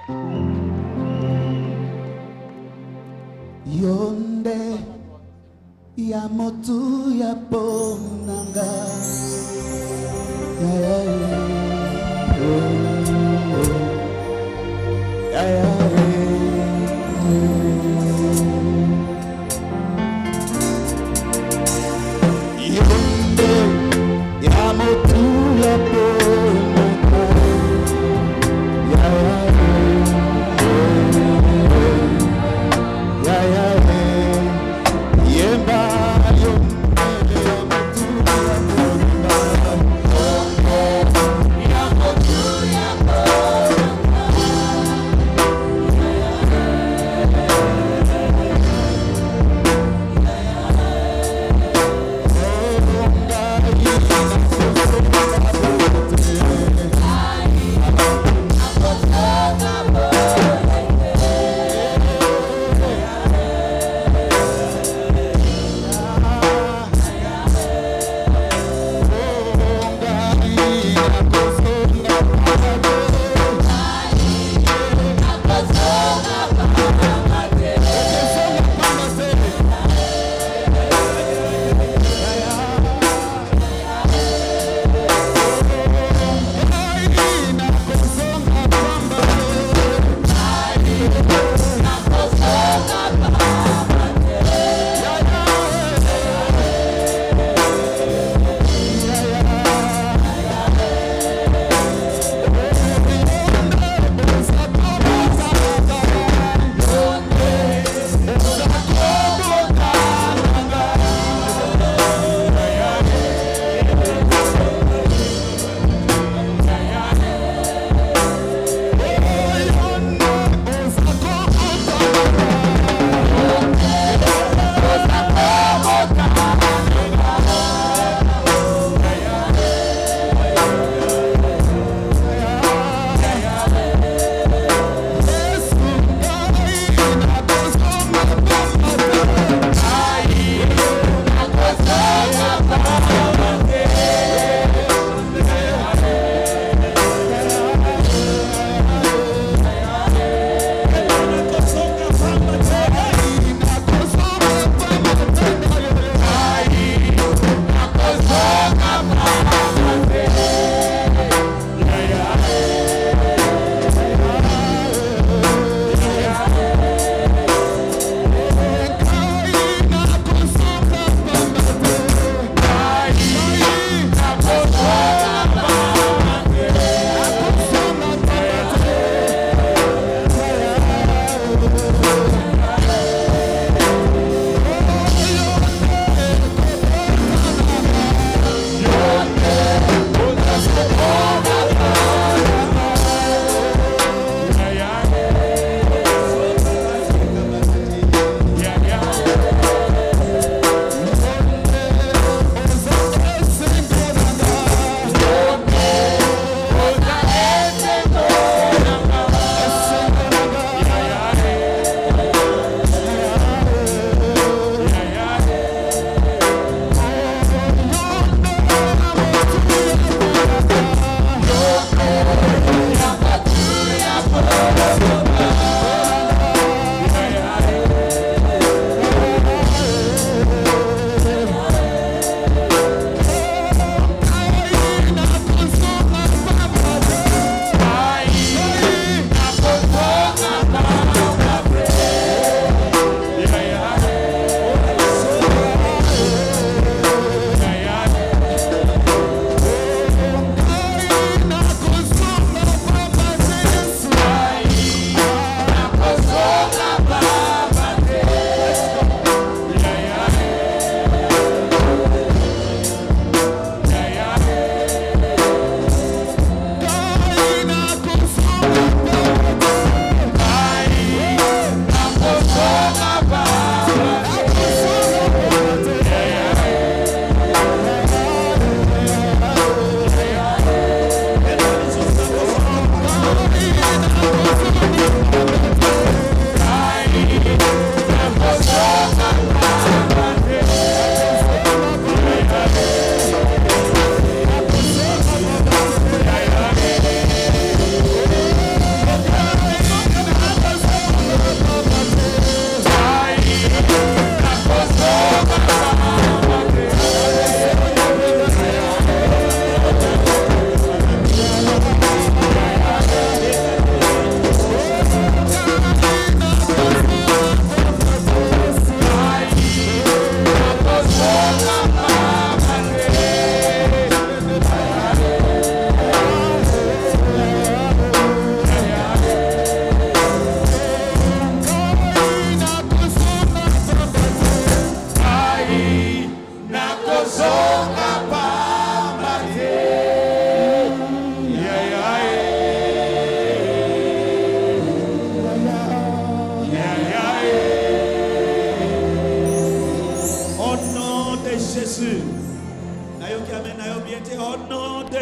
Yonde ya motu ya ponanga.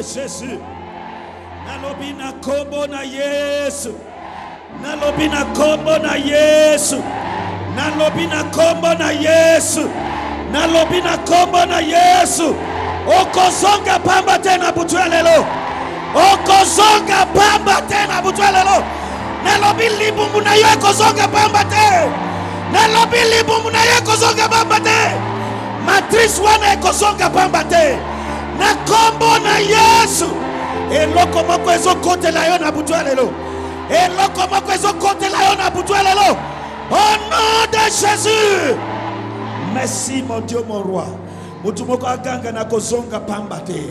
Jésus. Nalobi na kombo na Yesu. Nalobi na kombo na Yesu. Nalobi na kombo na Yesu. Nalobi na kombo na Yesu. Okozonga pamba tena butu ya lelo. Okozonga pamba tena butu ya lelo. Nalobi libumbu na yo ekozonga pamba te. Nalobi libumbu na yo ekozonga pamba te. Matrice wana ekozonga pamba te. Na kombo na Yesu. Eloko moko ezokotela yo na butu ya lelo. Eloko moko ezokotela yo na butu ya lelo. Au nom de Jésus. Merci mon Dieu mon roi. Mutumoko aganga na kozonga pamba te.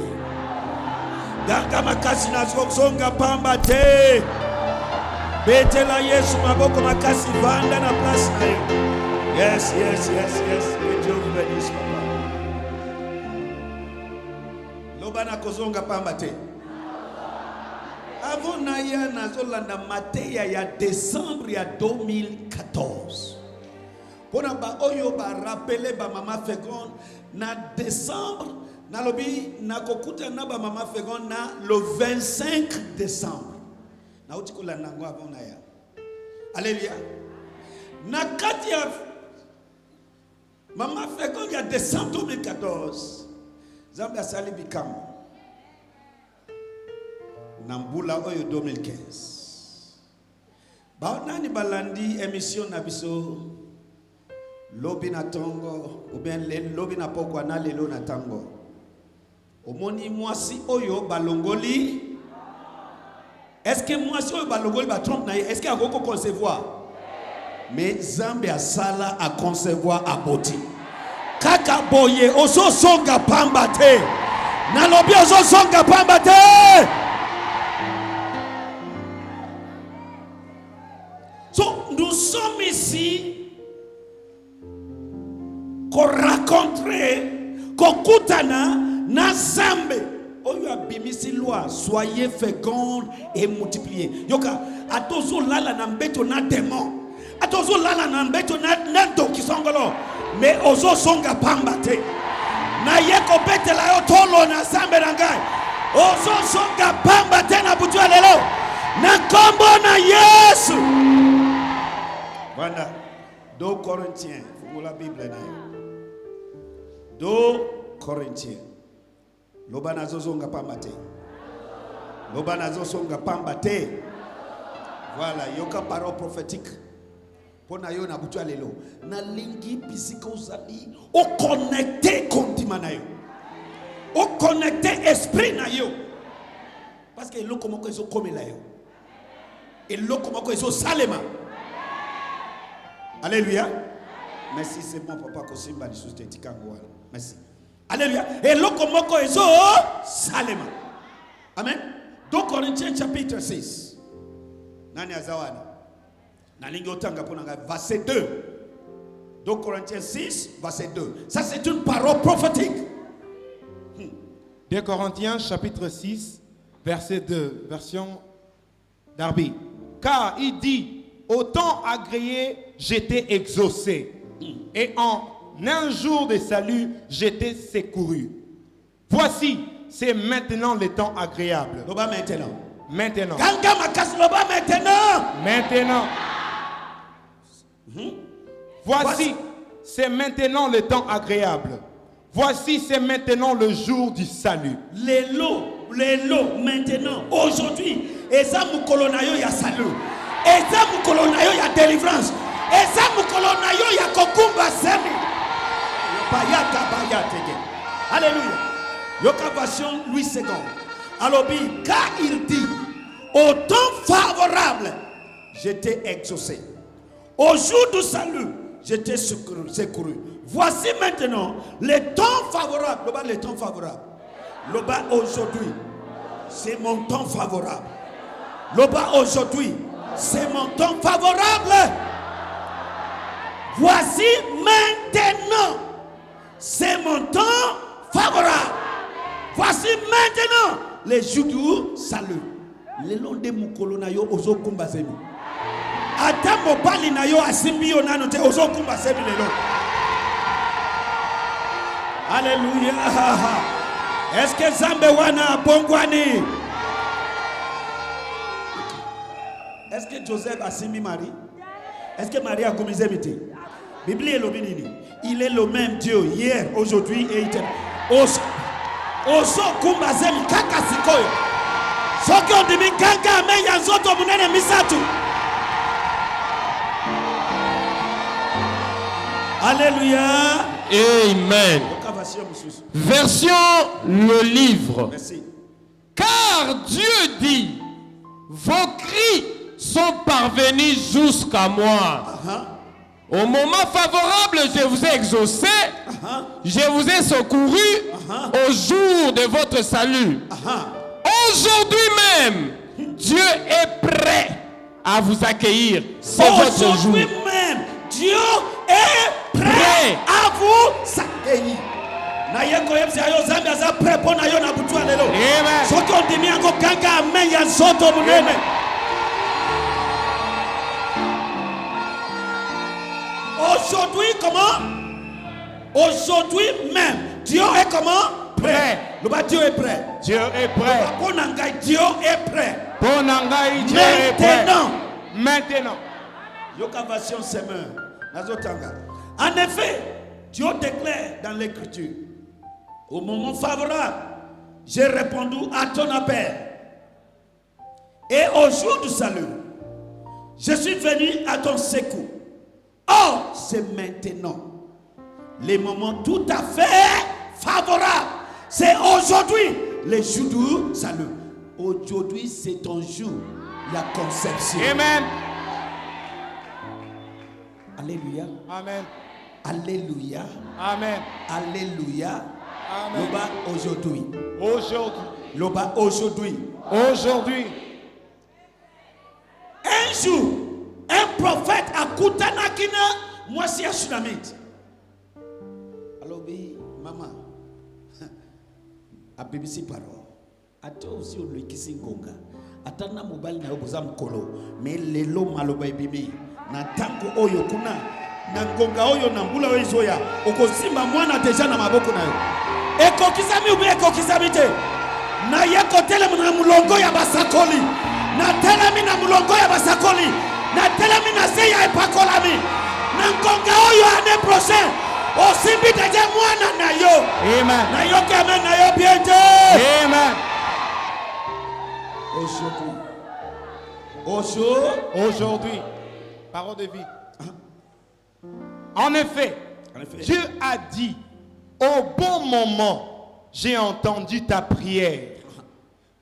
Ganga makasi na kozonga pamba te. Betela Yesu maboko makasi vanda na place na yo. Yes. Que Dieu vous bénisse papa. Loba na kozonga pamba te. Avant naya nazolanda mateya ya décembre ya 2014. Pona ba oyo ba rappeler ba mama Fégon na décembre nalobi nakokuta na ba mama Fégon na le 25 décembre. Na utikula nango avant naya. Alléluia. Na kati ya mama Fégon ya décembre 2014. Zambia sali bikam. Nambula oyo 2015. Ba nani balandi émission na biso lobi na tongo ou bien lobi na pokwa na lelo na tango. Omoni mwasi oyo balongoli. Est-ce que mwasi oyo balongoli ba trompe na est-ce qu'il a beaucoup concevoir? Mais Zambe a sala à concevoir à boti. Kaka boye ozo songa pamba te. Na lobi ozo songa pamba te. So, nous sommes ici qu'on rencontrer, qu'on koutana, na Zambe. Oyo abimisi loi, soyez fécondes et multipliez. Yoka, atozo lala na mbeto na démon. Atozo lala na mbeto na doki songolo. Mais ozo songa pamba te. Na yeko bete la yo tolo na Zambe na ngai. Ozo songa pamba te na butu ya lelo. Na kombo na Yesu. Voilà. 2 Corinthiens. Faut la Bible na. 2 Corinthiens. Loba nazo zonga pamba te. Loba nazo zonga pamba te. Voilà, yoka parole prophétique. Pona yo na butu lelo. Na lingi bisika uzali o connecté kontima na yo. O connecté esprit na yo. Parce que eloko moko ezo komela yo. Eloko moko ezo salema. Alléluia. Merci, c'est bon, papa. Kosimba ni sustenti kango. Merci. Alléluia. Et lokomoko ezo salema. Amen. 2 Corinthiens chapitre 6. Nani azawani? Nalingi otanga ponanga verset 2. 2 Corinthiens 6 verset 2. Ça c'est une parole prophétique. 2 Corinthiens chapitre 6 verset 2, version Darby. Car il dit: au temps agréé, j'étais exaucé. Et en un jour de salut, j'étais secouru. Voici, c'est maintenant le temps agréable. Maintenant. Maintenant. Voici, c'est maintenant le temps agréable. Voici, c'est maintenant le jour du salut. Les lots, maintenant, aujourd'hui, et ça, mon colonayo, il y a salut. Et ça, mon colonayo, il y a délivrance. Et ça, mon colonayo, il y a kokumba semi. Alléluia. Yoka version Louis II. Alors, car il dit, au temps favorable, j'étais exaucé. Au jour du salut, j'étais secouru. Voici maintenant le temps favorable. Le temps favorable. Le bas aujourd'hui, c'est mon temps favorable. Le bas aujourd'hui, c'est mon temps favorable. Voici maintenant, c'est mon temps favorable. Voici maintenant les jours du salut. Le long de mon colonayo ozo kumba semi. Ata mobali na yo asimbi yo nano te ozo kumba semi le long. Alléluia. Est-ce que Zambe wana bongwani? Est-ce que Joseph a simi Marie? Est-ce que Marie a commis miti? Bible est le béni. Il est le même Dieu hier, aujourd'hui et éternel. Oso kumbazemi kaka sikoyo. Soki ondimi kaka amenya nzoto munene misatu. Alléluia. Amen. Version le livre. Merci. Car Dieu dit, vos cris sont parvenus jusqu'à moi. Au moment favorable, je vous ai exaucé, je vous ai secouru au jour de votre salut. Aujourd'hui même, Dieu est prêt à vous accueillir. C'est votre jour. Aujourd'hui même, Dieu est prêt à vous accueillir. Aujourd'hui, comment? Aujourd'hui même, Dieu est comment? Prêt. Dieu est prêt. Dieu est prêt. Dieu est prêt. Dieu est prêt. Maintenant. En effet, Dieu déclare dans l'Écriture, au moment favorable, j'ai répondu à ton appel. Et au jour du salut, je suis venu à ton secours. Or, c'est maintenant les moments tout à fait favorables. C'est aujourd'hui, le jour du salut. Aujourd'hui, c'est ton jour, la conception. Amen. Alléluia. Amen. Alléluia. Amen. Alléluia. Amen. Loba aujourd'hui. Aujourd'hui. Loba aujourd'hui. Aujourd'hui. Un jour, un prophète a kutanakina mwasi ya tsunamite. Alobi mama. A BBC paro. Ate aussi o lekisi ngonga. Atana mobile na yoboza mkolo. Me lelo maloba ebimi. Na tango oyo kuna. Na ngonga oyo na mbula oyo izoya. Okosimba mwana deja na maboko na yo. Ekokizami ube ekokizami te. Na yeko tele na mulongo ya basakoli. Na tele mi na mulongo ya basakoli. Na tele mi na seya epakolami. Na ngonga oyo ane prochain. Osimbi deja mwana na yo. Amen. Na yo kame na yo biente. Amen. Aujourd'hui, parole de vie. En effet, Dieu a dit, au bon moment, j'ai entendu ta prière.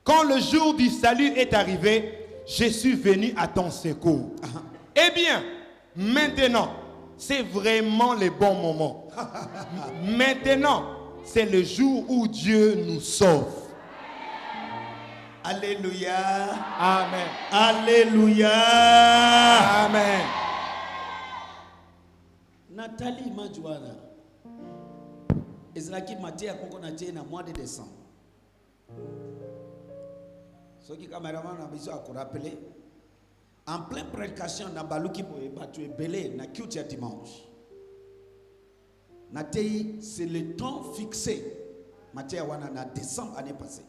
Quand le jour du salut est arrivé, je suis venu à ton secours. Eh bien, maintenant, c'est vraiment le bon moment. Maintenant, c'est le jour où Dieu nous sauve. Alléluia. Amen. Alléluia. Amen. Nathalie Madjouana. Ezraki Matia Koko Natie na mois de décembre. Ce qui caméraman a besoin de rappeler. En pleine prédication dans Balouki Boye, belé na Kyutia dimanche. Nathalie, c'est le temps fixé. Matia Wana na décembre année passée.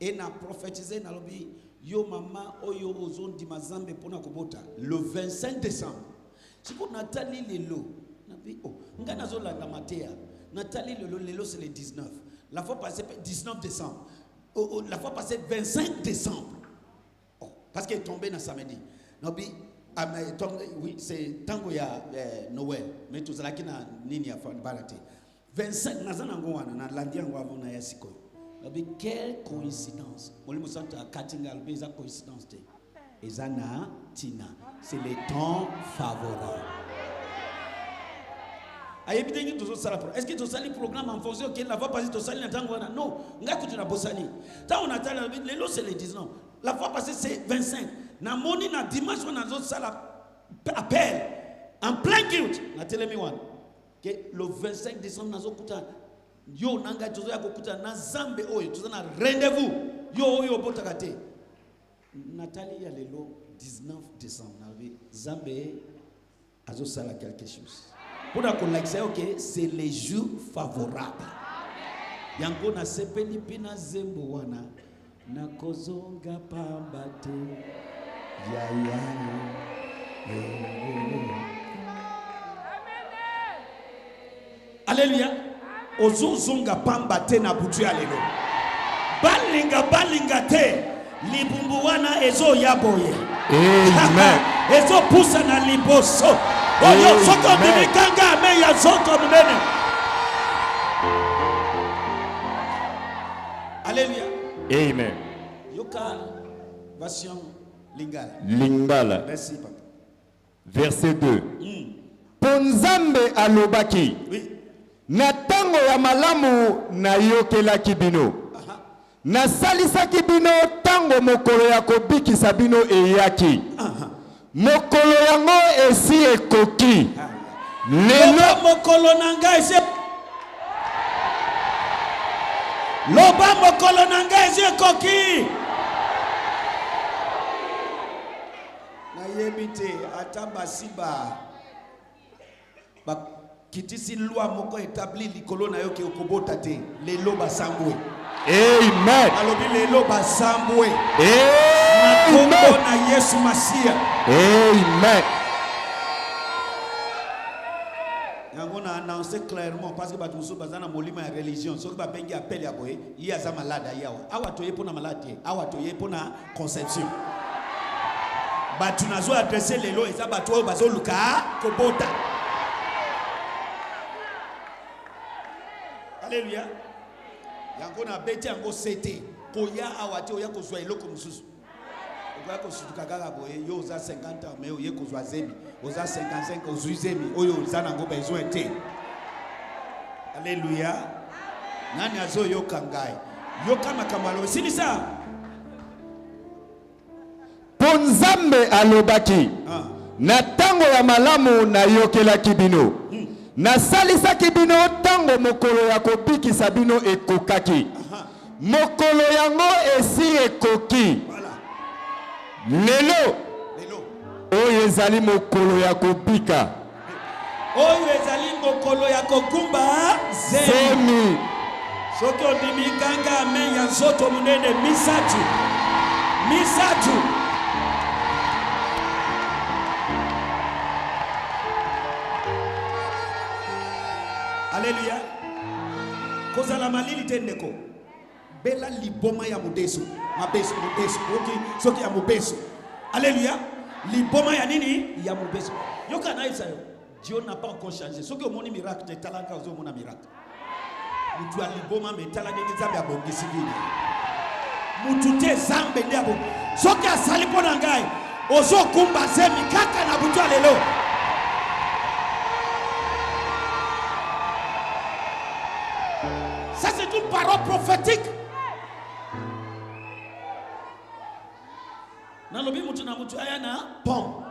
Et na prophétisé na lobi yo mama oyo ozon di mazambe pona kobota le 25 décembre. Si pour Nathalie lelo nabi oh ngana zo la matea Nathalie lelo c'est le 19. La fois passée 19 décembre. La fois passée 25 décembre. Oh, parce qu'elle est tombée dans samedi. Nabi oui, c'est tango ya Noël mais tout ça qui na nini ya barate. 25 nazana ngwana na landia ngwa na yasiko. Quelle coïncidence. Coïncidence. Ezana Tina. C'est le temps favorable. Est-ce que tu as le programme en fonction de la fois passée tu as non. C'est le 19. La fois passée c'est 25. Na moni na dimanche on a appel en plein culte. Na tell me one. Que le 25 décembre nazo kuta yo nanga tozo ya kokuta na zambe oyo tozo na rendez-vous yo oyo botakate Nathalie ya lelo 19 décembre na zambe azo sala quelque chose pour la collecter OK c'est les jours favorables yango na sepeli pina zembo wana na kozonga pamba te ya ya Alléluia. Ozozonga pamba te na butu ya lelo. Balinga te libumbu wana ezo yaboye. Amen. Ezo pusa na liboso. Oyo soko bibikanga ame ya zoto munene. Alléluia. Amen. Yoka version Lingala. Lingala. Merci papa. Verset 2. Ponzambe alobaki. Oui. Na tango ya malamu na yokelaki bino. Na salisaki bino tango mokolo ya kobikisa bino eyaki. Mokolo yango esi ekoki. Lelo mokolo nanga esi. Loba mokolo nanga esi ekoki. Na yebite atamba siba. Kitisi loi moko établi likolo na yo ke okobota te lelo basambwe. Amen. Alobi lelo basambwe. Amen. Na kombo na Yesu Masia. Amen. Yango na annoncer clairement parce que batuso bazana molima ya religion soki ba bengi appel ya boye yi aza malade yawa. Awa toye pona malade, awa toye pona conception. Batu nazo adresser lelo eza batu oyo bazoluka kobota. Alléluia. Yango na beti yango sete. Koya awate oya kozwa eloko mususu. Oya kosutuka kaka boye yo oza 50 ans mais oye kozwa zemi. Oza 55 ozwi zemi oyo oza nango besoin te. Alléluia. Nani azo yoka ngai? Yoka makamalo silisa. Ponzambe alobaki. Na tango ya malamu na yokelaki bino. Na salisaki bino tango mokolo ya kobikisa bino ekokaki. Mokolo yango esi ekoki. Lelo oyo ezali mokolo ya kobika. Oyo ezali mokolo ya kokumba zemi. Soki ondimi kanga amen ya nzoto munene misatu. Misatu. Alléluia. Kozala malili tendeko. Bela liboma ya mudeso. Mabeso mudeso. Okay. Soki ya mubeso. Alléluia. Liboma ya nini? Ya mubeso. Yoka na isa yo. Dieu n'a pas encore changé. Soki o moni miracle te talaka ozo mona miracle. Mutu ya liboma me talaka nzambe ya bongisi vini. Mutu te zambe ndia bo. Soki asali pona ngai. Ozo kumba zemi kaka na butu lelo. Ça c'est une parole prophétique. Nalobi mutu na mutu ayana pom.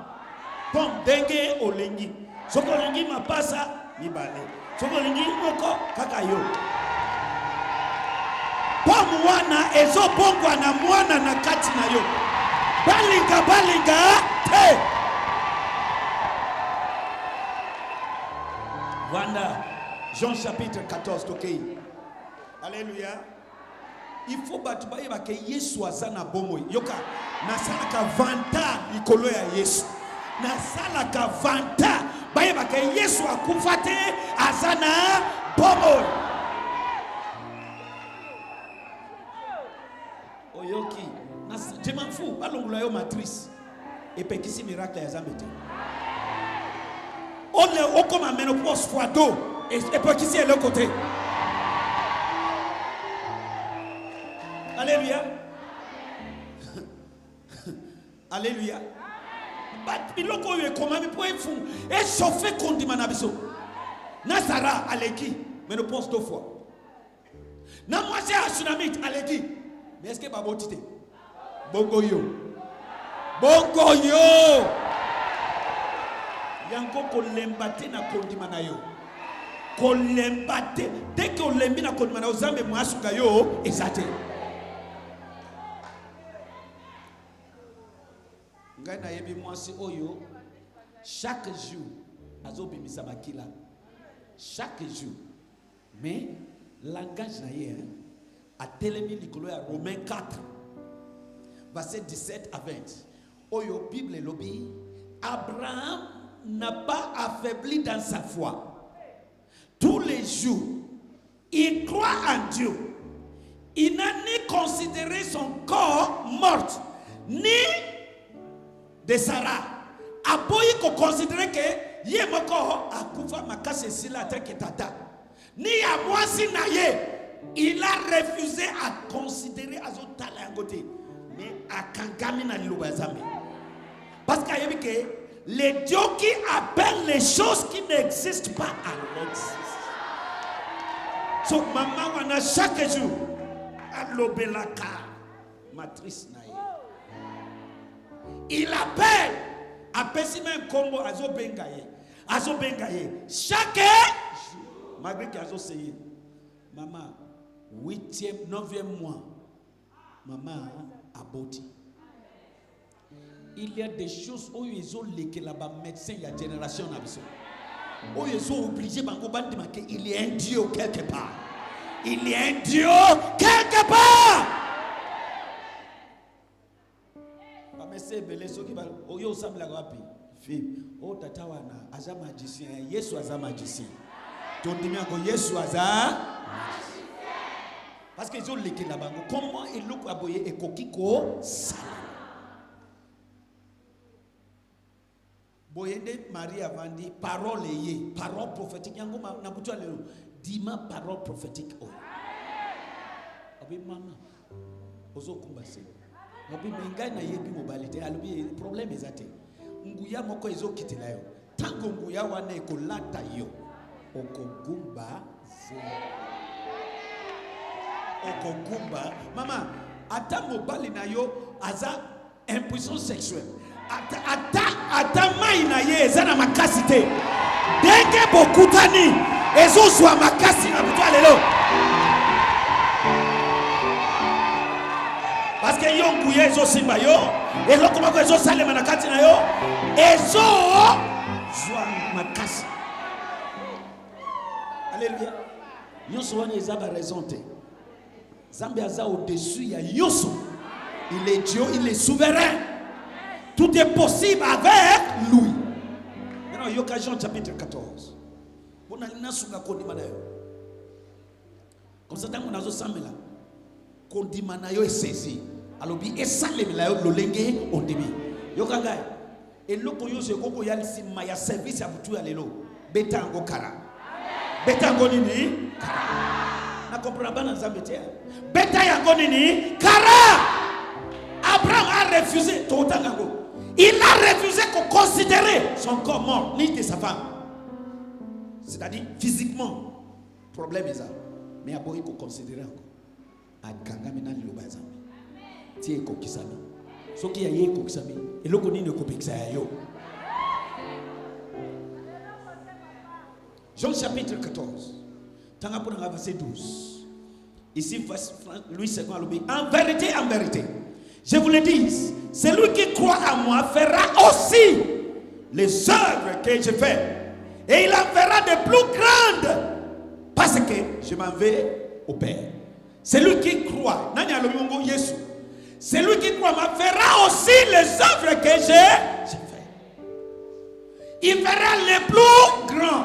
Pom denge olengi. Soko olengi mapasa mibale. Soko olengi moko kaka yo. Pom wana ezo bongwa na mwana na kati na yo. Balinga te. Wanda Jean chapitre 14 tokei. Alléluia. Il faut battre que Yesu azana bomo. Yoka nasalaka vanta likolo ya Yesu. Nasalaka vanta bayeba que Yesu akufate azana bomo. Oyoki je m'en fous balongula yo matrice et pekisi miracle ya Zambete. Ole okoma menopause fois d'eau et pekisi est le côté. Alléluia. Alléluia. Biloko yo ekoma mi po efu e chauffer kondima na biso. Nazara aleki menopause 2 fois. Na mwasi a tsunami aleki. Mais est-ce que baboti te? Bongo yo. Bongo yo. Yango kolembate na kondima na yo. Kolembate dès que olembi na kondima na ozambe mwasuka yo ezate. Ngai na yebi mwasi oyo chaque jour azobimisa makila chaque jour mais langage naïe, à Télémi Nicolo à Romains 4, verset 17 à 20. Oyo Bible et lobby, Abraham n'a pas affaibli dans sa foi. Tous les jours, il croit en Dieu. Il n'a ni considéré son corps mort, ni de Sarah. Aboyi ko considérer que yé mon corps a kufa makase sila teke tata. Ni à moi si naye, il a refusé à considérer à son talent à côté. Mais à Kangami na l'Ouazame. Parce qu'il y a que les dieux qui appellent les choses qui n'existent pas à l'existence. So maman wana chaque jour à l'obelaka matrice naye. Il appelle appelle si même combo azo bengaye chaque jour malgré qu'il azo seye maman 8e 9e mois maman aboti. Il y a des choses où ils ont lesquelles là-bas médecin il y a génération na biso. Où ils ont obligé bango bandi marqué il y a un Dieu quelque part. Il y a un Dieu quelque part. Amese bele soki ba oyo samla wapi. Fi o tatawana aza magicien Yesu aza magicien. Tondimi ko Yesu aza parce qu'ils ont lesquels là-bas. Comment ils l'ont aboyé et kokiko sala. Boyende Marie avant dit parole yé, parole prophétique. Yango na butu alelo, dima parole prophétique. Oh. Abi mama, ozo kumbase. Abi mengai na yebi mobilité. Alubi problème ezate. Nguya moko ezo kitela yo. Tango nguya wana ekolata yo. Okogumba ze. Okogumba. Mama, ata mobali na yo aza impuissance sexuelle. Ata mai na ye ezana makasi te. Denge bokutani ezo zwa makasi na butu alelo. Parce que yo nguye ezo simba yo, eloko mako ezo salema na kati na yo, ezo zwa makasi. Alléluia. Yoso wana ezaba raison te. Zambi aza au-dessus ya yoso. Il est Dieu, il est souverain. Tout est possible avec lui. Maintenant, Yoka Jean chapitre 14. Bon, alina sunga kondima na yo. Comme ça, tant qu'on a zo samela, kondima na yo est saisi. Alobi esale la yo lolenge ondimi. Yoka ngai. Et loko yo se koko yali sima ya service ya butu ya lelo. Betango kara. Betango nini? Kara. Na comprend pas dans Zambétia. Beta yango nini? Kara. Abraham a refusé. Totango. Il a refusé qu'on considère son corps mort, ni de sa femme. C'est-à-dire, physiquement, problème est ça. Mais il y a beaucoup qu'on considère encore. A Kangamina Lubazami. Tiens, Kokisami. Ce qui a eu Kokisami. Et le Koni ne Kopeksa yo. Jean chapitre 14. Tangapona verset 12. Ici, Louis II en vérité, je vous le dis, celui qui croit en moi fera aussi les œuvres que je fais. Et il en fera de plus grandes. Parce que je m'en vais au Père. Celui qui croit, celui qui croit fera aussi les œuvres que je fais. Il fera les plus grands.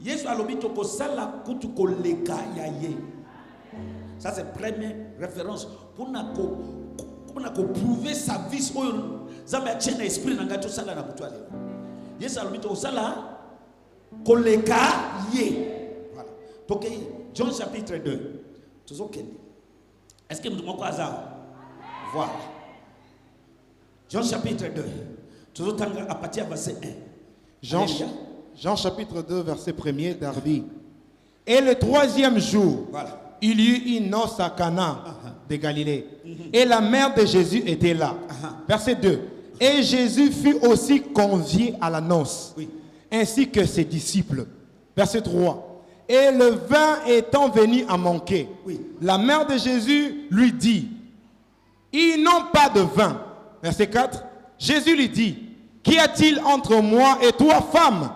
Yesu alobito ko sala kutu ko leka yaye. Ça c'est la première référence pour prouver sa vie. Zamba chena esprit na ngato sala na butwale. Yesu alobito ko sala ko leka ye. Voilà. Donc Jean chapitre 2. Est-ce que nous avons hasard? Voilà. Jean chapitre 2. À partir du verset 1. Jean chapitre 2, verset 1er, Darby. Et le troisième jour, voilà, il y eut une noce à Cana de Galilée. Et la mère de Jésus était là. Verset 2. Et Jésus fut aussi convié à la noce, ainsi que ses disciples. Verset 3. Et le vin étant venu à manquer, la mère de Jésus lui dit, ils n'ont pas de vin. Verset 4. Jésus lui dit, qu'y a-t-il entre moi et toi, femme?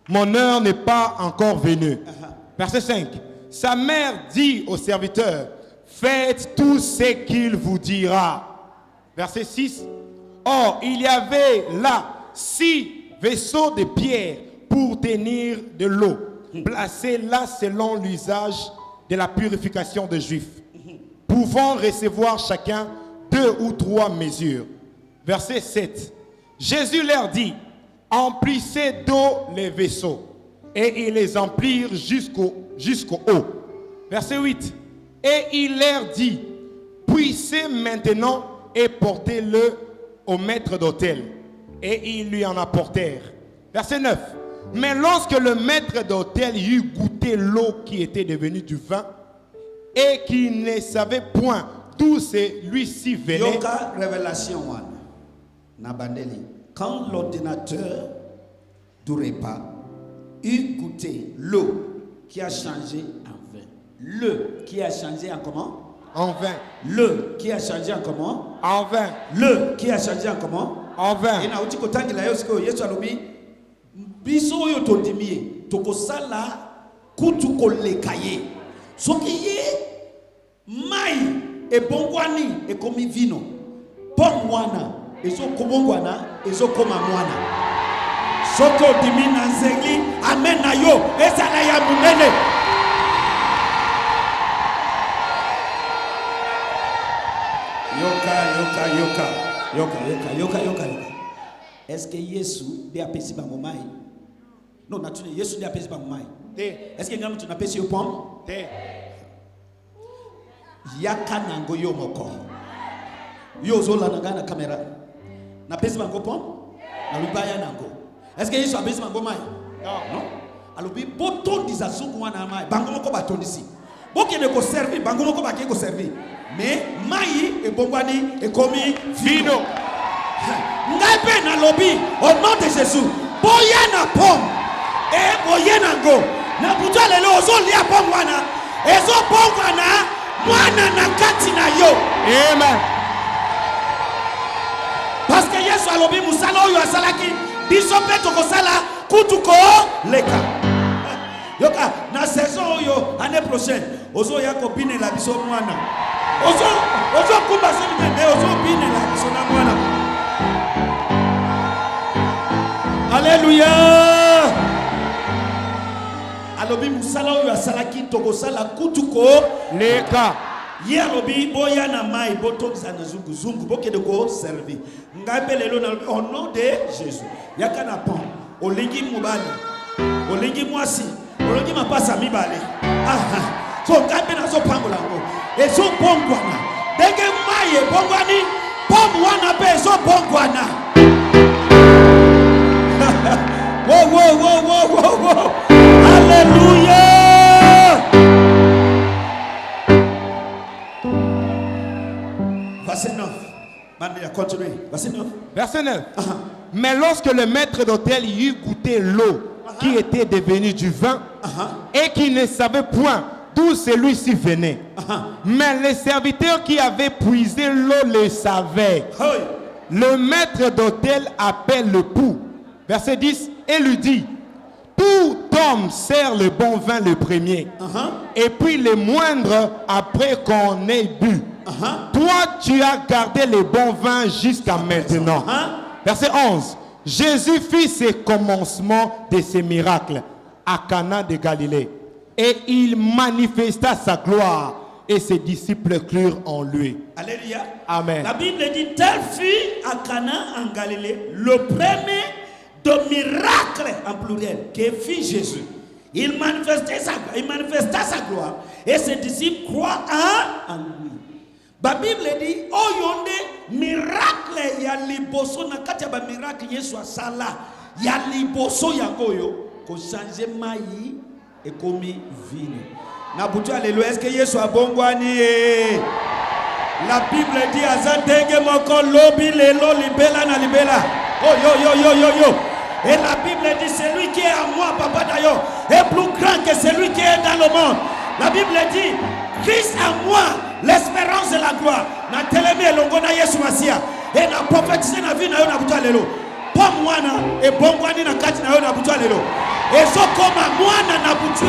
Mon heure n'est pas encore venue. Verset 5. Sa mère dit au serviteur, faites tout ce qu'il vous dira. Verset 6. Or, il y avait là 6 vaisseaux de pierre pour tenir de l'eau, placés là selon l'usage de la purification des Juifs, pouvant recevoir chacun 2 ou 3 mesures. Verset 7. Jésus leur dit, emplissez d'eau les vaisseaux. Et ils les emplirent jusqu'au haut. Verset 8. Et il leur dit, puissez maintenant et portez-le au maître d'hôtel. Et ils lui en apportèrent. Verset 9. Mais lorsque le maître d'hôtel eut goûté l'eau qui était devenue du vin, et qu'il ne savait point d'où celui-ci venait. Yoka révélation one. Nabandeli. Quand l'ordinateur du repas eut goûté l'eau qui a changé en vin. Le qui a changé en comment? En vin. Le qui a changé en comment? En vin. Le qui a changé en comment? En vin. Et na uti kotangi la yosko Yesu alobi biso yo tondimie tokosala kutu kolekaye. Soki ye mai e bongwani e komi vino. Pom mwana ezo komongwana ezo koma mwana. Soko dimi na nzeli amen na yo ezala ya munene. Yoka. Est-ce que Yesu de apesi bango mai? Non, naturellement Yesu de apesi bango mai. Est-ce que ngamu tunapesi yo pom? Yaka nango yo moko. Yo zola nanga na kamera. Na pesi bango pom? Na lubaya nango. Est-ce que Yesu apesi bango mai? Non. Alobi boto dizazungu wana mai. Bango moko batondisi. Boke ne ko servir, bango moko ba ke ko servir. Mais mai et bongwani et komi vino. Ngabe na lobi au nom de Jésus. Boya na pom. Et boya na go. Na buta lelo ozo lia pom wana. Ezo bongwana mwana na kati na yo. Amen. Parce que Yesu alobi musala oyo asalaki biso pe tokosala kutuko leka. Yoka na saison oyo année prochaine ozo yako bine la biso mwana. Ozo kumba semine ozo bine la biso na mwana. Alléluia. Alobi musala oyo asalaki tokosala kutuko leka. Ye alobi boya na mai botokisa na zungu bokede ko servi. Ngabe lelo na au nom de Jésus. Yaka na pon. Olingi mubali. Olingi mwasi. Olingi mapasa mibale. Aha. So ngabe na zo pangola ngo. Ezo bongwana. Denge mai e bongwani. Pom wana pe ezo bongwana. Wow. Alléluia. Verset 9. Continuez. Verset 9. Verset 9. Mais lorsque le maître d'hôtel eut goûté l'eau qui était devenue du vin et qui ne savait point d'où celui-ci venait, mais les serviteurs qui avaient puisé l'eau le savaient, le maître d'hôtel appelle le pou. Verset 10. Et lui dit, tout homme sert le bon vin le premier, et puis le moindre après qu'on ait bu. Toi, tu as gardé le bon vin jusqu'à maintenant. Verset 11. Jésus fit ses commencements de ses miracles à Cana de Galilée. Et il manifesta sa gloire. Et ses disciples crurent en lui. Alléluia. Amen. La Bible dit, tel fut à Cana en Galilée le premier de miracles en pluriel que fit Jésus. Il manifesta sa gloire. Et ses disciples croient en lui. La Bible dit, oh yonde miracle ya liboso na kati ya ba miracle Yesu asala ya liboso yango yo ko changer mai et komi vino. Na butu alléluia. Est-ce que Yesu abongwani? La Bible dit azandenge moko lobi lelo libela na libela. Oh yo. Et la Bible dit celui qui est à moi papa d'ailleurs est plus grand que celui qui est dans le monde. La Bible dit Christ à moi l'espérance de la gloire. Na telemi elongo na Yesu Masia. Et na prophétiser na vie na yo na butu lelo. Pa mwana e bongwani na kati na yo na butu lelo. Et so koma mwana na butu.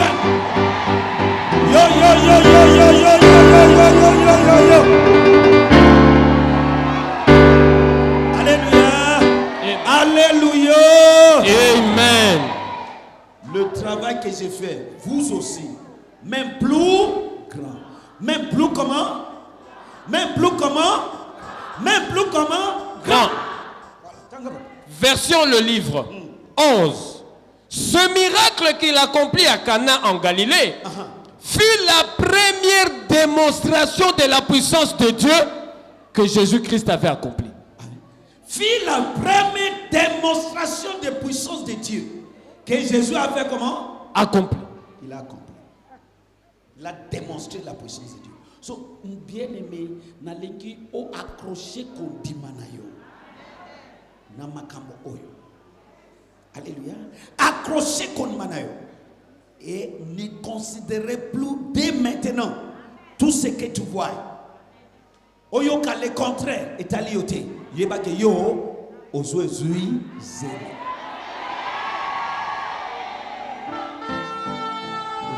Yo, yo, yo, yo, yo, yo, yo, yo, yo, yo, yo, yo. Alléluia. Alléluia. Amen. Le travail que j'ai fait, vous aussi, même plus grand. Même plus comment? Même plus comment? Même plus comment? Grand. Version le livre 11. Ce miracle qu'il accomplit à Cana en Galilée fut la première démonstration de la puissance de Dieu que Jésus-Christ avait accompli. Fut la première démonstration de puissance de Dieu que Jésus a fait comment? Accompli. Il a accompli. Il a démontré la puissance de Dieu. So, bien aimé, nalengi o accroché kon dimanayo. Na makambo oyo. Alléluia. Accroché kon manayo. Et ne considérez plus dès maintenant tout ce que tu vois. Oyo ka le contraire est alioté. Yeba ke yo ozo ezui zéro.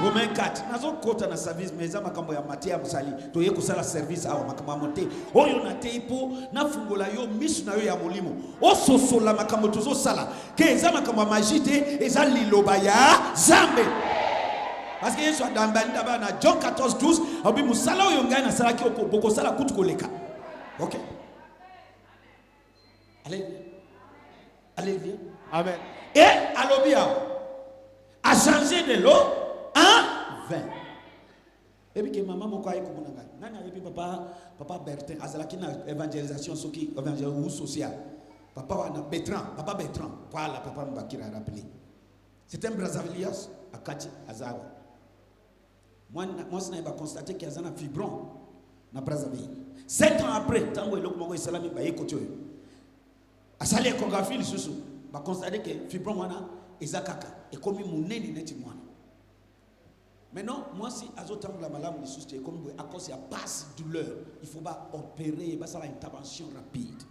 Romains 4. Nazo kota na service meza makambo ya matia musali. Toye kusala service awa makambo mote. Oyo na teipo na fungola yo misu na yo ya molimo. Ososola makambo tuzo sala. Ke eza makambo magite eza liloba ya zambe. Parce que Yesu adambali d'abord na John 14:12, abi musala oyo ngai na sala ki boko sala kutu koleka. OK. Alléluia. Alléluia. Amen. Et alobia a changé de l'eau en vin. Et puis que maman moko ayi komona ngai. Nani ayebi papa Bertin azalaki na évangélisation soki évangélisation social. Papa wana papa Bertrand. Voilà papa Mbakira a rappelé. C'est un Brazzavillien à Kati Azawa. Moi je n'ai pas constaté qu'il y a un fibron na Brazzaville. 7 ans après, tango eloko moko isalami ba yekoto yo. Asali échographie lisusu ba constater que fibron wana ezakaka et comme muneni neti mwana. Maintenant, moi si azotambola malamu lisusu comme à cause ya passe douleur, il faut pas opérer, ba sala intervention rapide.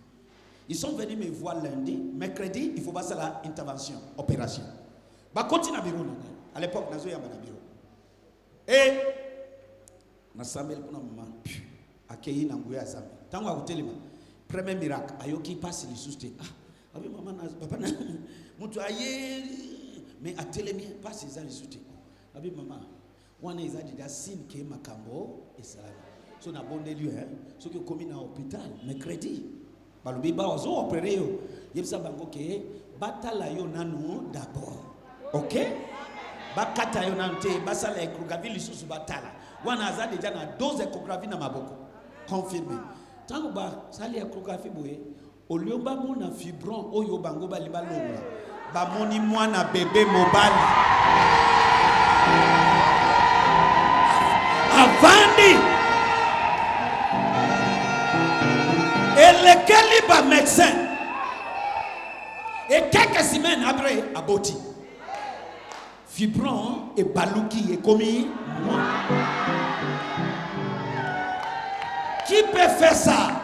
Ils sont venus me voir lundi, mercredi, il faut pas sala intervention, opération. Ba continue na bureau na. À l'époque nazo ya na bureau. Et na sambel kuna mama akeyi na nguya zambi. Tango akutelema premier miracle ayoki passe lisusu. Ah, abi mama na papa na mutu aye mais atelemi passe za lisusu. Abi mama wana ezadi da signe ke makambo esalami. So na bonde lieu so que komi na hôpital mercredi. Balobi ba ozo opérer yo. Yebisa bango ke batala yo nanu d'abord. OK? Bakata yo nante basala échographie lisusu batala. Wana aza deja na 12 échographie na maboko. Confirmé. Tango ba sali échographie boye, oliomba mona fibron oyo bango bali balonga. Ba moni mwana bébé mobali. Avandi. Et lequel ba médecin. Et quelques semaines après aboti. Fibron et balouki et commis moi. Qui peut faire ça?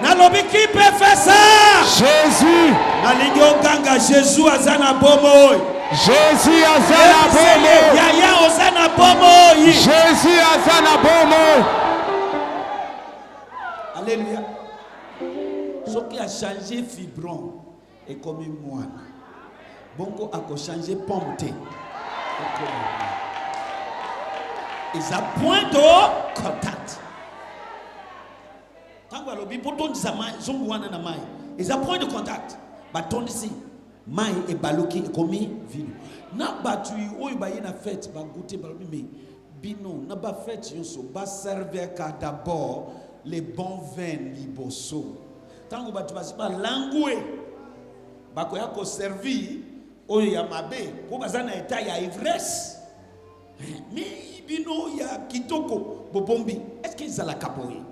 Nalobi qui peut faire ça? Jésus. Nalingo ganga Jésus azana bomo. Jésus azana bomo. Yaya azana bomo. Jésus azana bomo. Alléluia. Ce qui a changé fibron et commis moi. Bongo a changé pomme thé. Ils ont point de contact. Tango alobi poto nzama zongo wana na mai. Ils ont point de contact. Baton ici mai et baloki komi vino. Na batu oyo ba na fête ba goûter ba mais bino na ba fête yonso ba servir ka d'abord les bons vins liboso. Tango batu ba langoué ba ko ya ko servir oyo ya mabe ko bazana eta ya ivresse. Mais bino ya kitoko bobombi. Est-ce qu'ils ala kaboye?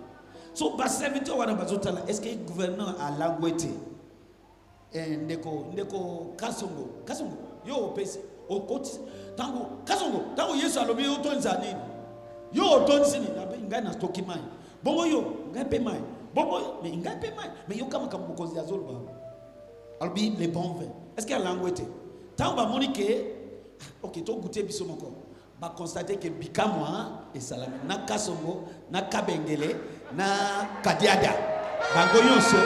So ba serviteur wana bazotala est-ce que le gouverneur a langouete? Ndeko kasongo yo pesi o koti tango kasongo tango Yesu alobi yo tonza nini yo tonzi nini ngai na stoki mai bongo yo ngai pe mai bongo mais ngai pe mai mais yo kama mukozi azolo ba alobi les bons vins est-ce qu'il y a langouete tango ba monique OK to goûter biso moko va constater que Bikamwa et Salame, na Kasongo, na Kabengele, na Kadiada, Bangoyoso.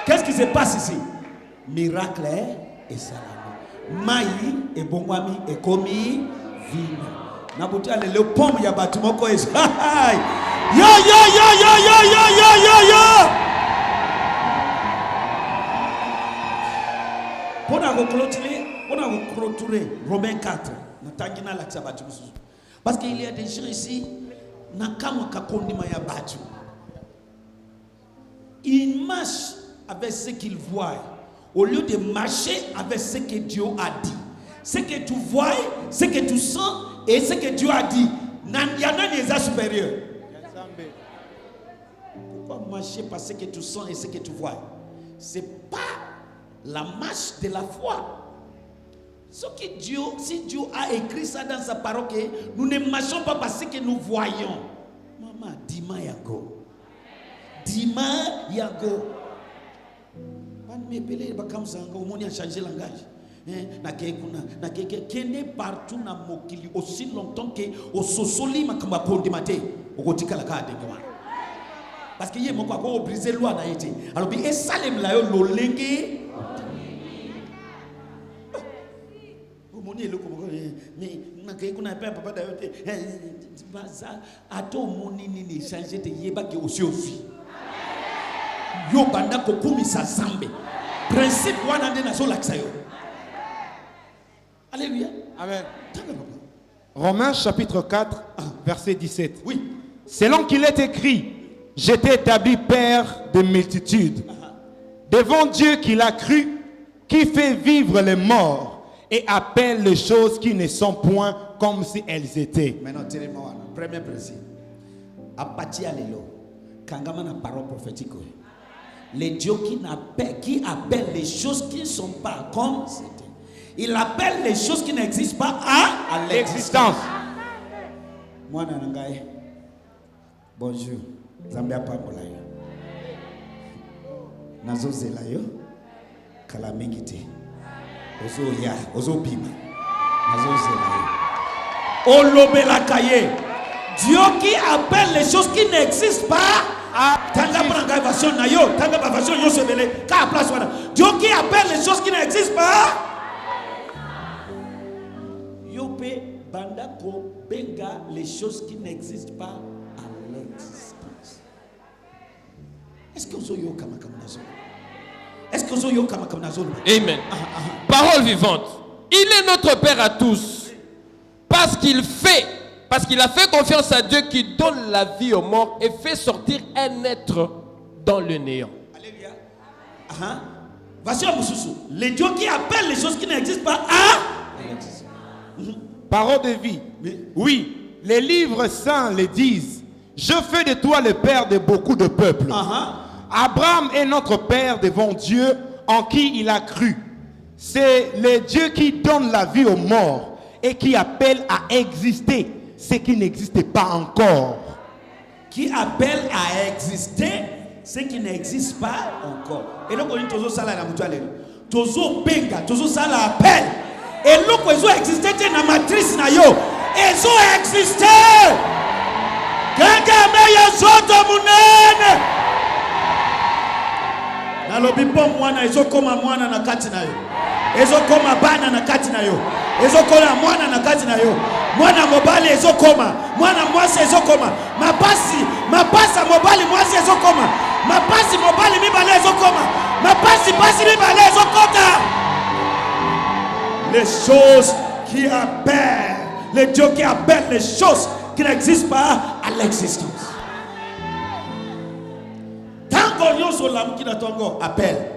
Qu'est-ce qui se passe ici? Miracle et Salame. Maï et Bongwami et Komi Vino. Nabutia le pomme ya batumoko es. Yo yo yo yo yo yo yo yo yo. On a clôturé Romains 4. Parce qu'il y a des gens ici, ils marchent avec ce qu'ils voient au lieu de marcher avec ce que Dieu a dit. Ce que tu vois, ce que tu sens et ce que Dieu a dit. Il y en a des supérieurs. Pourquoi marcher par ce que tu sens et ce que tu vois? Ce n'est pas la marche de la foi. Si Dieu a écrit ça dans sa parole, que nous ne marchons pas parce que nous voyons. Maman, Dima Yago. Dima Yago. Au monde a changé le langage. Kene partout na mokili aussi longtemps que au sosoli makamba pondi mate okotika la kade ngwa. Parce que yé moko ko briser loi na été. Alors bi esalem la yo lolenge. Omoni le ko mais nakay kuna pa papa da yote. Baza ato moni ni changer te yeba ke aussi aussi. Yo banda ko kumisa zambe. Principe wana nde na so laksa yo. Alléluia. Amen. Romains chapitre 4, verset 17. Oui. Selon qu'il est écrit, j'étais établi père de multitudes, devant Dieu qui l'a cru, qui fait vivre les morts et appelle les choses qui ne sont point comme si elles étaient. Maintenant, premier principe. Apatia lelo, kangama na parole prophétique. Les dieux qui appellent les choses qui ne sont pas comme c'était. Il appelle les choses qui n'existent pas à l'existence. Moi, Nanangaye, bonjour. Zambia Pamolayo. Nazo Zelayo. Kalamengite. Ozo Ya. Ozo Bima. Nazo Zelayo. Olobelakaye. Dieu qui appelle les choses qui n'existent pas. Tanga Brangaye version Nayo. Tanga version Yosebele. Ka place wana. Dieu qui appelle les choses qui n'existent pas. Bandako benga les choses qui n'existent pas à l'existence. Est-ce que vous avez Est-ce que vous avez Amen. Parole vivante. Il est notre Père à tous. Parce qu'il a fait confiance à Dieu qui donne la vie aux morts et fait sortir un être dans le néant. Alléluia. Voici un moussou. Les dieux qui appellent les choses qui n'existent pas à l'existence. Parole de vie. Oui, les livres saints le disent. Je fais de toi le père de beaucoup de peuples. Abraham est notre père devant Dieu en qui il a cru. C'est le Dieu qui donne la vie aux morts et qui appelle à exister ce qui n'existe pas encore. Qui appelle à exister ce qui n'existe pas encore. Et donc on dit toujours ça là, toujours benga, toujours ça là appelle. Et look, ils ont existé dans la matrice na yo. Ils ont existé. Kanga meya zoto munene. Na lobi pom mwana ils ont comme mwana na kati na yo. Ils ont comme bana na kati na yo. Ils ont comme mwana na kati na yo. Mwana mobali ils ont comme mwana mwasi ils ont comme mapasi mobali mwasi ils ont comme mapasi mobali mibale ils ont comme mapasi mibale ils ont comme les choses qui appellent, les dieux qui appellent les choses qui n'existent pas à l'existence. Tant qu'on y a sur l'âme qui n'attend appelle.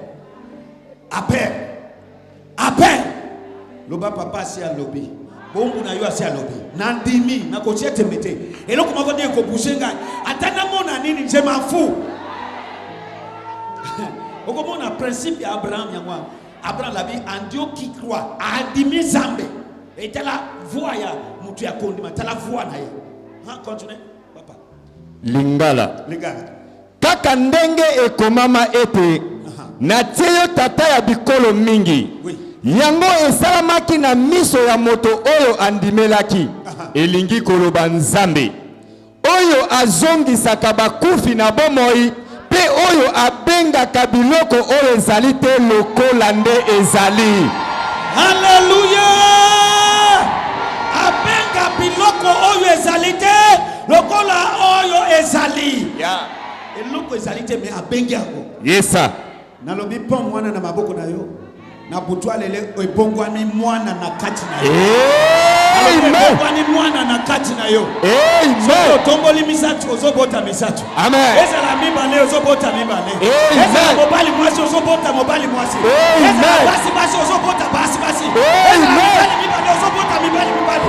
Loba papa si à lobby. Bon, on a eu assez à lobby. Nandimi, na kochia temete. Et là, comment on dit qu'on bouge un gars. Attends, mon ami, je m'en fous. Comment on a principe Abraham, Yangwa. Abraham l'a dit, en Dieu qui croit, a dimi zambe. Et tu la voix, tu as condamné, tu la voix. Continue, papa. Lingala. Kaka ndenge ekomama ete na tseyo tata ya bikolo mingi yango esalamaki na miso ya moto oyo andimelaki elingi koloba nzambe oyo azongisaka bakufi na bomoi pe oyo abengaka biloko oyo ezali te lokola nde ezali. Alléluia. Abenga biloko oyo ezali te lokola oyo ezali. Eloko ezali te mais abengi yango. Yesa. Nalobi pon mwana na maboko na yo. Na butwa lele ebongwani mwana na kati na yo. Amen. Ebongwani mwana na kati na yo. Amen. So tomboli misatu ozobota misatu. Amen. Ezala mibale ozobota mibale. Amen. Ezala mobali mwasi ozobota mobali mwasi. Amen. Ezala basi basi ozobota basi basi. Amen. Ezala mibali mibale ozobota mibali mibale.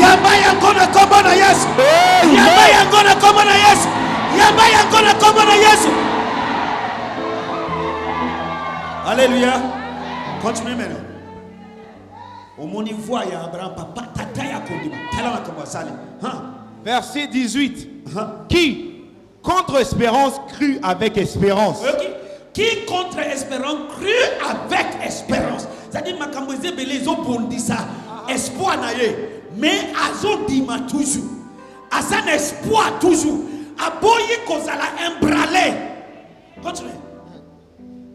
Yamba yango na kombo na Yesu. Amen. Yamba yango na kombo na Yesu. Yamba yango na kombo na Yesu. Alléluia. Continue maintenant. Au moni voix ya Abraham papa tata ya kondima. Talama comme ça. Verset 18. Qui, contre espérance, crut avec espérance. Qui contre espérance crut avec espérance. C'est-à-dire makambo ezebele zo bondisa espoir na ye. Mais azo dima toujours. Azan espoir toujours. Aboyi kozala embralé. Continue.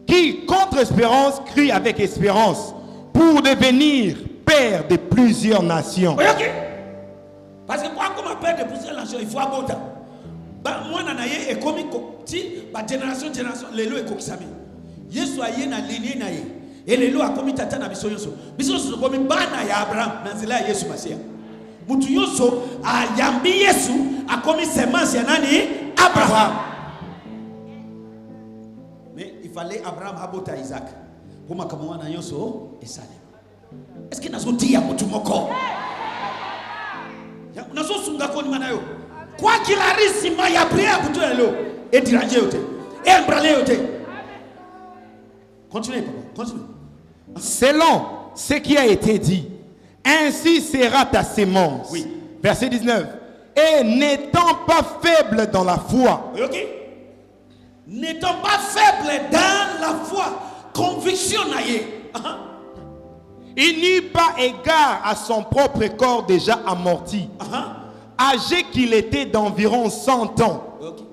Qui, contre espérance, crie avec espérance pour devenir père de plusieurs nations. Parce que pour qu'on père de plusieurs nations, il faut abota. Moi, nanaye et comme ti, ba génération lelo et kokisami. Yesu aye na lignée na ye. Et lelo a commis tata na biso yoso. Biso yoso comme bana ya Abraham na zela Yesu Masia. Mutu yoso a yambi Yesu a commis semence ya nani? Abraham. Mais il fallait Abraham abota Isaac. Pour ma kamwa na yoso esale. Est-ce que nazo dia mutu moko? Nazo sunga koni manayo. Quoi qu'il arrive, si ma ya prière pour tout le et diranger yote et embraler yote. Continuez papa, continuez. Selon ce qui a été dit, ainsi sera ta sémence. Oui. Verset 19. Et n'étant pas faible dans la foi. Ok. N'étant pas faible dans la foi, conviction naïe. Il n'eut pas égard à son propre corps déjà amorti, âgé qu'il était d'environ 100 ans. Okay.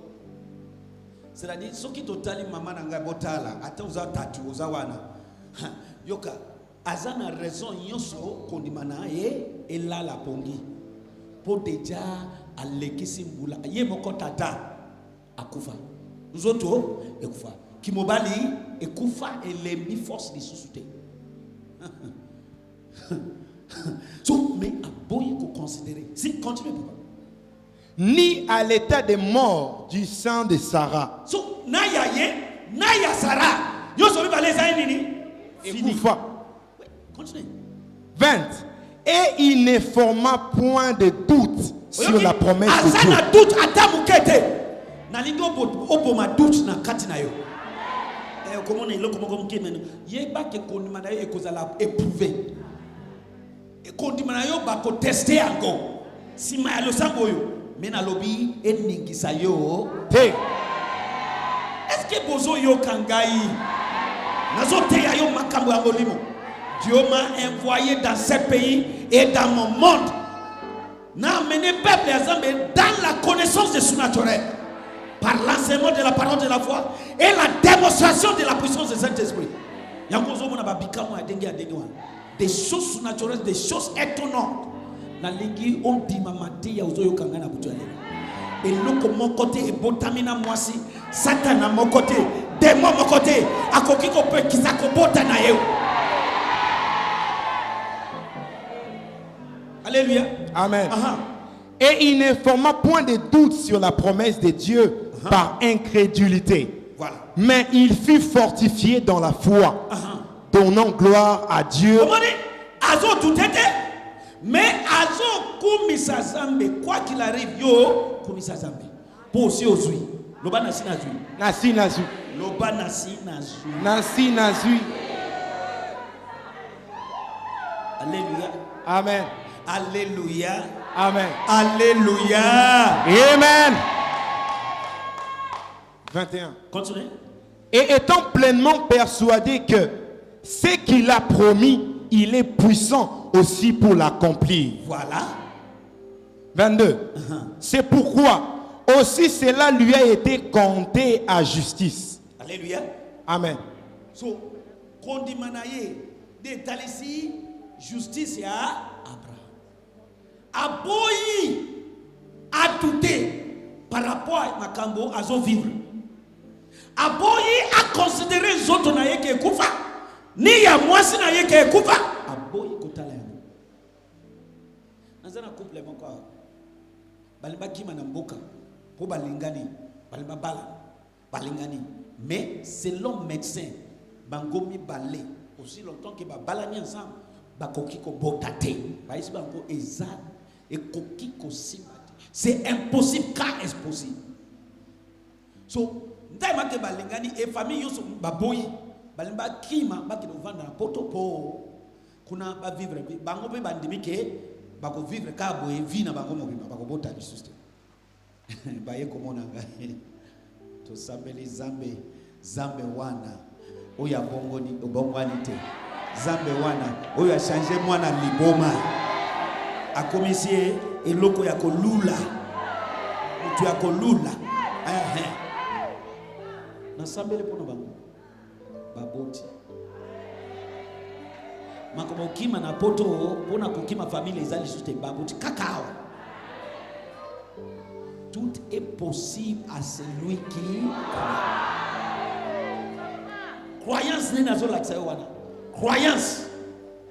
C'est-à-dire, ce qui totali maman nanga botala, ata uza tatu uza wana. Yoka, azana raison yoso kondimana et là la pongi. Pour déjà alekisi mbula. Ye moko tata akufa. Nous autres ekufa. Kimobali ekufa et les mi force de sous-souter. So, mais à boy qu'on considérer. Si, continue, papa. Ni à l'état de mort du sein de Sarah. So, naya Sarah. Yo so va les nini. Fini. Fois. Oui, continue. 20. Et il ne forma point de doute sur la promesse de Dieu. Azana doute atamukete. Na lingo obo ma doute na katina yo. Comment on est là, comment on est maintenant. Yeba ke kondimana yo ekozala éprouvé. Et kondimana yo ba ko tester encore. Si ma lo sango yo, mena lobi eningisa yo. Te. Est-ce que bozo yo kangai? Nazo te ya yo makambo ya molimo. Dieu m'a envoyé dans ce pays et dans mon monde. N'a amené peuple et Zambie dans la connaissance de surnaturel. Par l'enseignement de la parole de la foi et la démonstration de la puissance du Saint-Esprit. Des choses surnaturelles, des choses étonnantes. Et nous, mon côté, et botamina moisi, Satan à mon côté, démon à mon côté, à kokiko peut qui s'accobota na yeu. Alléluia. Amen. Et il ne forma point de doute sur la promesse de Dieu par incrédulité. Voilà. Mais il fut fortifié dans la foi, donnant gloire à Dieu. Azo doutete, mais azo kumisa zambe, quoi qu'il arrive, yo kumisa zambe. Pour aussi ozui. Loba nasi nazui. Nasi nazui. Loba nasi nazui. Nasi nazui. Alléluia. Amen. Alléluia. Amen. Alléluia. Amen. 21. Continuez. Et étant pleinement persuadé que ce qu'il a promis, il est puissant aussi pour l'accomplir. Voilà. 22. C'est pourquoi aussi cela lui a été compté à justice. Alléluia. Amen. So, kondimanaye de talisi justice ya Abraham. Aboyi a douté par rapport à makambo azo vivre. Aboyi a considéré zoto na yeke kufa. Ni ya mwasi na yeke kufa. Aboyi kotala yango. Nazana couple moko balimba kima na mboka po balingani balimba bala balingani. Mais selon médecin, bangomi balé aussi longtemps que balani ensemble, bakoki ko botate, baisi bango eza et koki ko simate. C'est impossible car est possible. So, ndaima ke balingani et famille yoso baboyi, balimba kima bakino vanda na poto po kuna ba vivre bango be bandimi ke bako vivre ka boye vie na bango mobima bako bota du système. Ba ye komona ngai. To sambeli zambe wana oya bongoni obongwani te zambe wana oya changer mwana liboma akomisie eloko ya kolula mutu ya kolula na sambeli pono bango baboti makomo kima na poto pona kokima famille ezali juste baboti kakao. Tout est possible à celui qui croit. Croyance n'est pas la croyance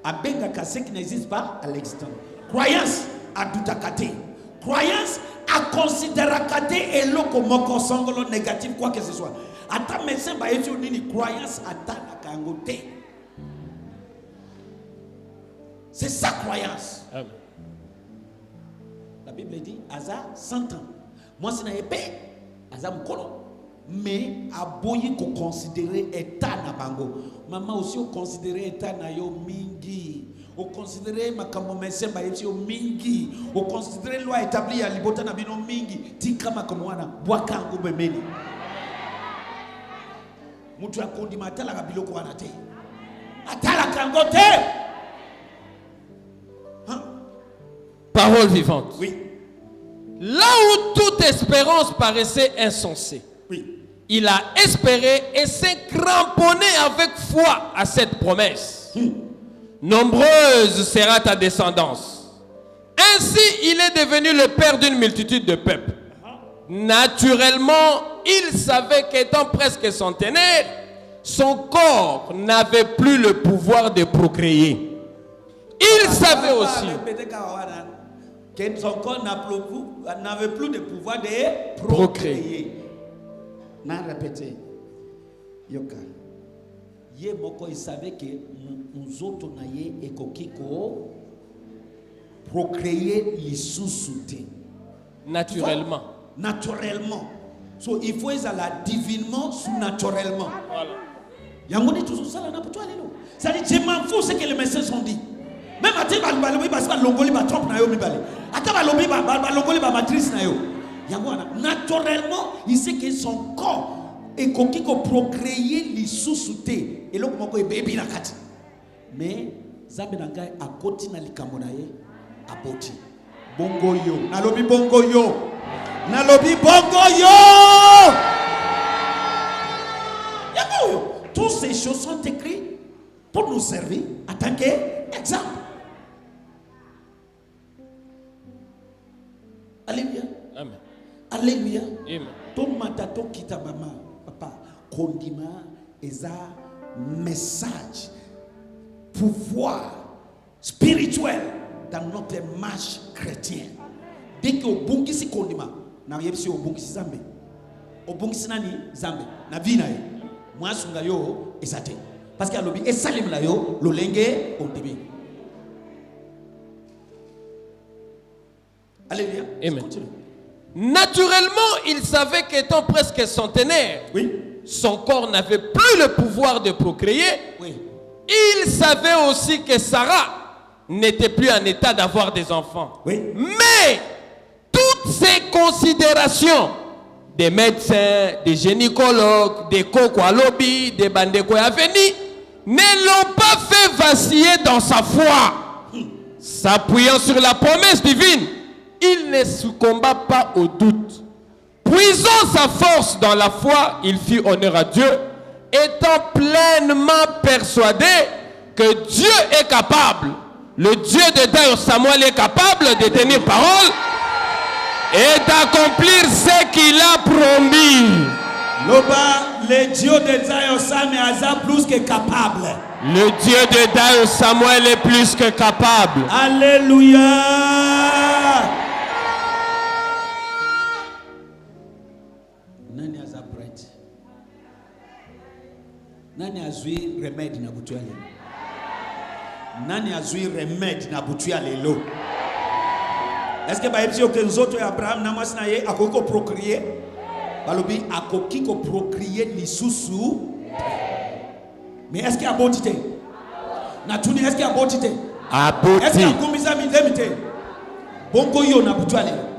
à benga kase qui n'existe pas à l'existant. Croyance à doutakate. Croyance à considérer kate et loko moko songolo négatif quoi que ce soit. Ata médecin ba etu nini croyance ata nakangote. C'est sa croyance. Amen. La Bible dit Aza 100 ans. Moi, c'est un épée, Azam Kolo. Mais aboyi ko considérer état na bango. Maman aussi o considérer état na yo mingi. O considérer makambo mesemba yo mingi. O considérer loi établie à libota na bino mingi. Tika makambo wana bwaka ngo memeni. Mutu akondi matala ka biloko wana te. Atala kango te. Parole vivante. Oui. Là où toute espérance paraissait insensée, Oui. il a espéré et s'est cramponné avec foi à cette promesse. Nombreuse sera ta descendance. Ainsi, il est devenu le père d'une multitude de peuples. Naturellement, il savait qu'étant presque centenaire, son corps n'avait plus le pouvoir de procréer. Il savait aussi que son corps n'avait plus de pouvoir de procréer. N'a répété. Yoka. Ye moko il savait que nous autres naye et kokiko procréer les sous-soutés. Naturellement. Naturellement. So il faut être là divinement, sous-naturellement. Voilà. Yangoni toujours ça là pour toi alléluia. Ça dit je m'en fous ce que les messages ont dit. Même à tes balobis parce que l'ongoli ba trompe na yo mi balé. Ata balobis ba l'ongoli ba matrice na yo. Yangona naturellement il sait que son corps est coquille ko procréer les sous-soutés et l'autre moko baby na kati. Mais zambe na ngai akoti na likambo na ye aboti. Bongo yo. Nalobi bongo yo. Nalobi bongo yo. Yango. Toutes ces choses sont écrites pour nous servir en tant qu'exemple. Alléluia. Amen. Alléluia. Amen. Ton matato kita mama, papa, kondima, eza, message, pouvoir spirituel dans notre marche chrétienne. Dès que au bungisi kondima, na yepsi au bungisi zambe, au bungisi nani zambe, na vina ye, moi sunga yo ezate, parce qu'il y a lobby et salim la yo, lolenge ondimi. Alléluia. Amen. Naturellement, il savait qu'étant presque centenaire, Oui. son corps n'avait plus le pouvoir de procréer. Oui. Il savait aussi que Sarah n'était plus en état d'avoir des enfants. Oui. Mais toutes ces considérations des médecins, des gynécologues, des Koko à lobby, des Bandeko à venir, ne l'ont pas fait vaciller dans sa foi. S'appuyant sur la promesse divine, il ne succomba pas au doute. Puisant sa force dans la foi, il fit honneur à Dieu, étant pleinement persuadé que Dieu est capable. Le Dieu de Daïo Samuel est capable de tenir parole et d'accomplir ce qu'il a promis. Le Dieu de Daïo Samuel est plus que capable. Le Dieu de Daïo Samuel est plus que capable. Alléluia. Nani aza prêtre? Nani azui remède na butu ya lelo? Nani azui remède na butu ya lelo? Est-ce que baebisi que nzoto ya Abraham na mwasi na ye akoki ko procréer? Balobi akoki ko procréer lisusu. Mais est-ce qu'il y a beauté? Natuni, est-ce qu'il y a beauté? Aboti. Est-ce qu'il y a kumbisa midemite? Bongo yo na butu ya lelo.